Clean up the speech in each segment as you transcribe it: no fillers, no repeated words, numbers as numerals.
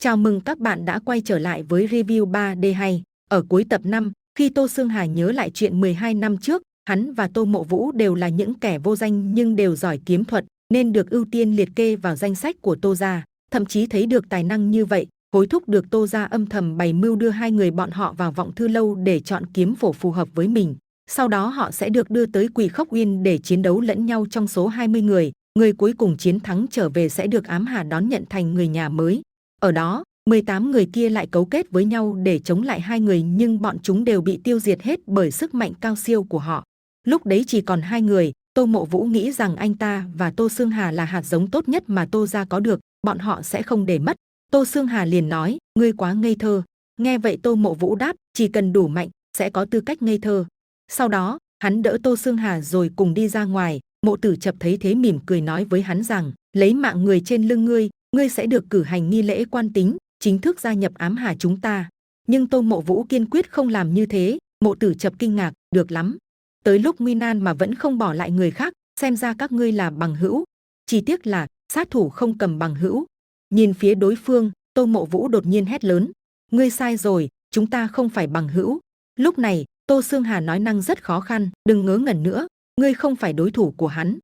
Chào mừng các bạn đã quay trở lại với review 3D hay. Ở cuối tập 5, khi Tô Xương Hà nhớ lại chuyện 12 năm trước, hắn và Tô Mộ Vũ đều là những kẻ vô danh nhưng đều giỏi kiếm thuật, nên được ưu tiên liệt kê vào danh sách của Tô gia. Thậm chí thấy được tài năng như vậy, hối thúc được Tô gia âm thầm bày mưu đưa hai người bọn họ vào Vọng Thư Lâu để chọn kiếm phổ phù hợp với mình. Sau đó họ sẽ được đưa tới Quỷ Khốc Uyên để chiến đấu lẫn nhau trong số 20 người. Người cuối cùng chiến thắng trở về sẽ được Ám Hà đón nhận thành người nhà mới. Ở đó, 18 người kia lại cấu kết với nhau để chống lại hai người, nhưng bọn chúng đều bị tiêu diệt hết bởi sức mạnh cao siêu của họ. Lúc đấy chỉ còn hai người. Tô Mộ Vũ nghĩ rằng anh ta và Tô Xương Hà là hạt giống tốt nhất mà Tô gia có được, bọn họ sẽ không để mất. Tô Xương Hà liền nói, ngươi quá ngây thơ. Nghe vậy Tô Mộ Vũ đáp, chỉ cần đủ mạnh, sẽ có tư cách ngây thơ. Sau đó, hắn đỡ Tô Xương Hà rồi cùng đi ra ngoài. Mộ Tử Chập thấy thế mỉm cười nói với hắn rằng, lấy mạng người trên lưng ngươi, ngươi sẽ được cử hành nghi lễ quan tính, chính thức gia nhập Ám Hà chúng ta. Nhưng Tô Mộ Vũ kiên quyết không làm như thế. Mộ Tử Chập kinh ngạc, được lắm. Tới lúc nguy nan mà vẫn không bỏ lại người khác, xem ra các ngươi là bằng hữu. Chỉ tiếc là sát thủ không cầm bằng hữu. Nhìn phía đối phương, Tô Mộ Vũ đột nhiên hét lớn, ngươi sai rồi, chúng ta không phải bằng hữu. Lúc này, Tô Xương Hà nói năng rất khó khăn, đừng ngớ ngẩn nữa, ngươi không phải đối thủ của hắn.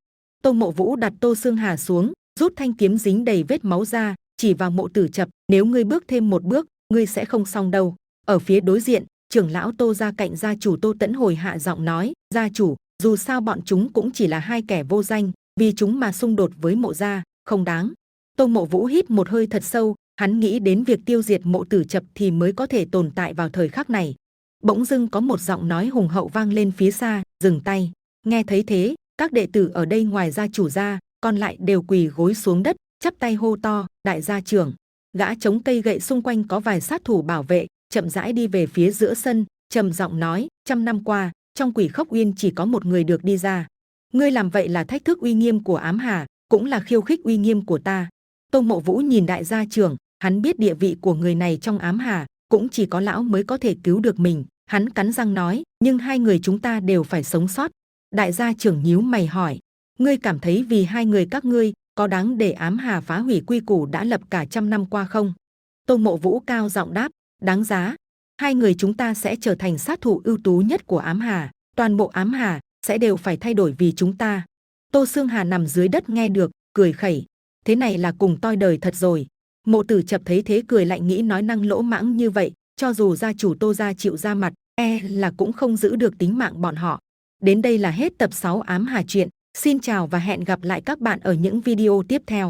Tô Mộ Vũ đặt Tô Xương Hà xuống, rút thanh kiếm dính đầy vết máu ra, chỉ vào Mộ Tử Chập, nếu ngươi bước thêm một bước, ngươi sẽ không xong đâu. Ở phía đối diện, trưởng lão Tô gia cạnh gia chủ Tô Tẫn hồi hạ giọng nói, gia chủ, dù sao bọn chúng cũng chỉ là hai kẻ vô danh, vì chúng mà xung đột với Mộ gia, không đáng. Tô Mộ Vũ hít một hơi thật sâu, hắn nghĩ đến việc tiêu diệt Mộ Tử Chập thì mới có thể tồn tại vào thời khắc này. Bỗng dưng có một giọng nói hùng hậu vang lên phía xa, dừng tay. Nghe thấy thế, các đệ tử ở đây ngoài gia chủ ra, còn lại đều quỳ gối xuống đất, chắp tay hô to, đại gia trưởng. Gã chống cây gậy xung quanh có vài sát thủ bảo vệ, chậm rãi đi về phía giữa sân, trầm giọng nói, 100 năm qua, trong Quỷ Khốc Uyên chỉ có một người được đi ra. Ngươi làm vậy là thách thức uy nghiêm của Ám Hà, cũng là khiêu khích uy nghiêm của ta. Tô Mộ Vũ nhìn đại gia trưởng, hắn biết địa vị của người này trong Ám Hà, cũng chỉ có lão mới có thể cứu được mình. Hắn cắn răng nói, nhưng hai người chúng ta đều phải sống sót. Đại gia trưởng nhíu mày hỏi, ngươi cảm thấy vì hai người các ngươi có đáng để Ám Hà phá hủy quy củ đã lập cả 100 năm qua không? Tô Mộ Vũ cao giọng đáp, đáng giá. Hai người chúng ta sẽ trở thành sát thủ ưu tú nhất của Ám Hà, toàn bộ Ám Hà sẽ đều phải thay đổi vì chúng ta. Tô Xương Hà nằm dưới đất nghe được, cười khẩy, thế này là cùng toi đời thật rồi. Mộ Tử Chập thấy thế cười lạnh, nghĩ nói năng lỗ mãng như vậy, cho dù gia chủ Tô gia chịu ra mặt, là cũng không giữ được tính mạng bọn họ. Đến đây là hết tập 6 Ám Hà truyện. Xin chào và hẹn gặp lại các bạn ở những video tiếp theo.